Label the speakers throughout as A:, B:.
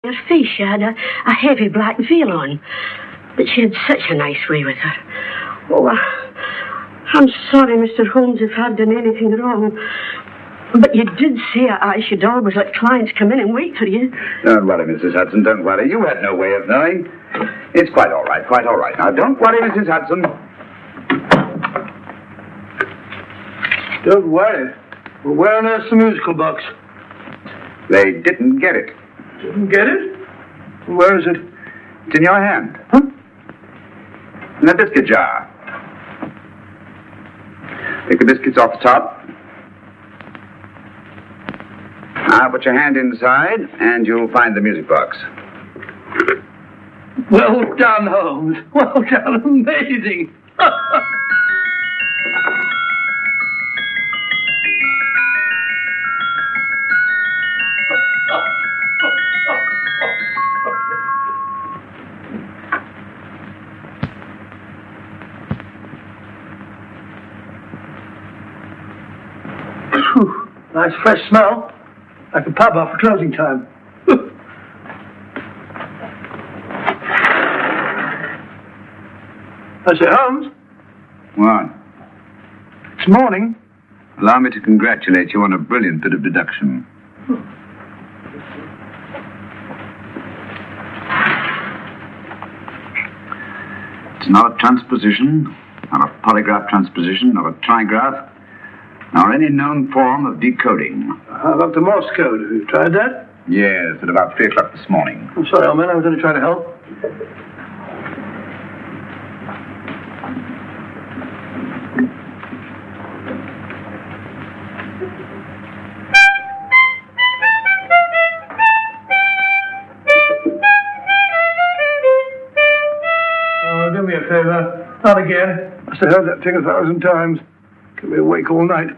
A: Her face, she had a heavy black veil on. But she had such a nice way with her. Oh, I'm sorry, Mr. Holmes, if I've done anything wrong. But you did say I should always let clients come in and wait for you.
B: Don't worry, Mrs. Hudson, don't worry. You had no way of knowing. It's quite all right, quite all right. Now, don't worry, Mrs. Hudson.
C: Don't worry. Well, where on earth's the musical box?
B: They didn't get it.
C: Didn't get it? Where is it?
B: It's in your hand.
C: Huh?
B: In the biscuit jar. Take the biscuits off the top. Now put your hand inside, and you'll find the music box.
C: Well done, Holmes. Well done. Amazing. Nice fresh smell. Like a pub after closing time. I say, Holmes.
B: What?
C: It's morning.
B: Allow me to congratulate you on a brilliant bit of deduction. It's not a transposition, not a polygraph transposition, not a trigraph, nor any known form of decoding.
C: How about the Morse code? Have you tried that?
B: Yes, at about 3 o'clock this morning.
C: I'm sorry, old man. I was only trying to help. Oh, do me a favor. Not again. Must have heard that thing 1,000 times. Kept me awake all night.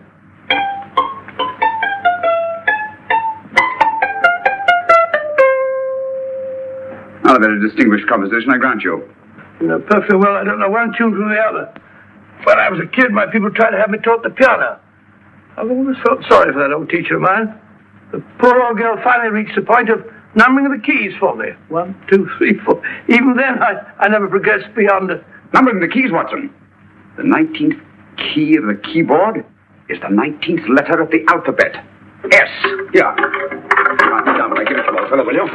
B: Not a very distinguished composition, I grant you.
C: You know perfectly well I don't know one tune from the other. When I was a kid, my people tried to have me taught the piano. I've always felt sorry for that old teacher of mine. The poor old girl finally reached the point of numbering the keys for me. 1, 2, 3, 4. Even then, I never progressed beyond it.
B: Numbering the keys, Watson. The 19th key of the keyboard is the 19th letter of the alphabet. S. Here. Write it down when I give it to you, old fellow, will you?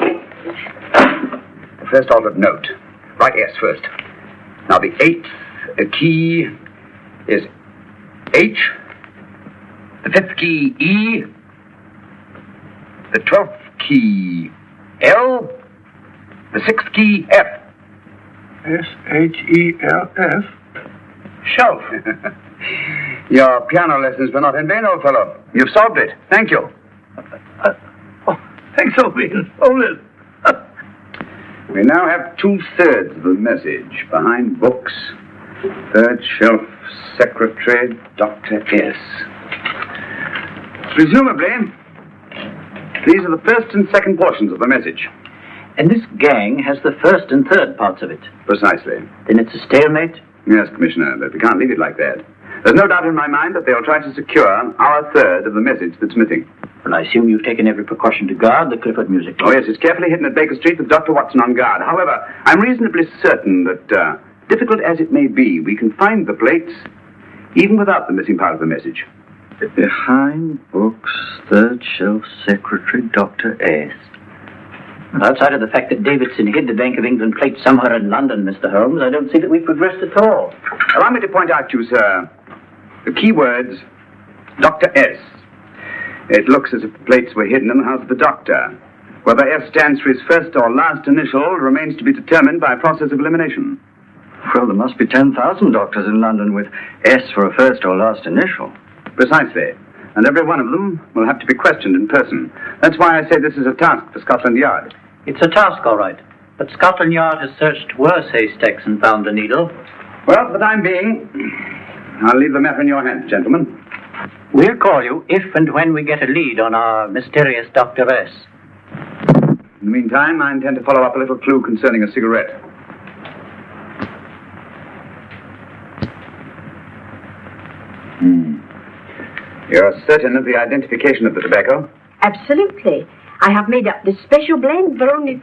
B: The first altered note. Write S first. Now, the 8th key is H. The 5th key, E. The 12th key, L. The 6th key, F.
C: S-H-E-L-F. Shelf.
B: Your piano lessons were not in vain, old fellow. You've solved it. Thank you.
C: Oh, thanks, old man. Hold it.
B: We now have 2/3 of the message. Behind books, third shelf, secretary, Dr. S. Presumably, these are the first and second portions of the message.
D: And this gang has the first and third parts of it.
B: Precisely.
D: Then it's a stalemate?
B: Yes, Commissioner, but we can't leave it like that. There's no doubt in my mind that they'll try to secure our third of the message that's missing.
D: Well, I assume you've taken every precaution to guard the Clifford music.
B: Oh, yes, it's carefully hidden at Baker Street with Dr. Watson on guard. However, I'm reasonably certain that, difficult as it may be, we can find the plates even without the missing part of the message.
D: Behind books, third shelf, secretary, Dr. S. Well, outside of the fact that Davidson hid the Bank of England plate somewhere in London, Mr. Holmes, I don't see that we've progressed at all.
B: Allow me to point out to you, sir, the key words, Dr. S. It looks as if the plates were hidden in the house of the doctor. Whether S stands for his first or last initial remains to be determined by a process of elimination.
D: Well, there must be 10,000 doctors in London with S for a first or last initial.
B: Precisely. And every one of them will have to be questioned in person. That's why I say this is a task for Scotland Yard.
D: It's a task, all right. But Scotland Yard has searched worse haystacks and found the needle.
B: Well, for the time being, I'll leave the matter in your hands, gentlemen.
D: We'll call you if and when we get a lead on our mysterious Dr. S.
B: In the meantime, I intend to follow up a little clue concerning a cigarette. You're certain of the identification of the tobacco?
A: Absolutely. I have made up this special blend for only 3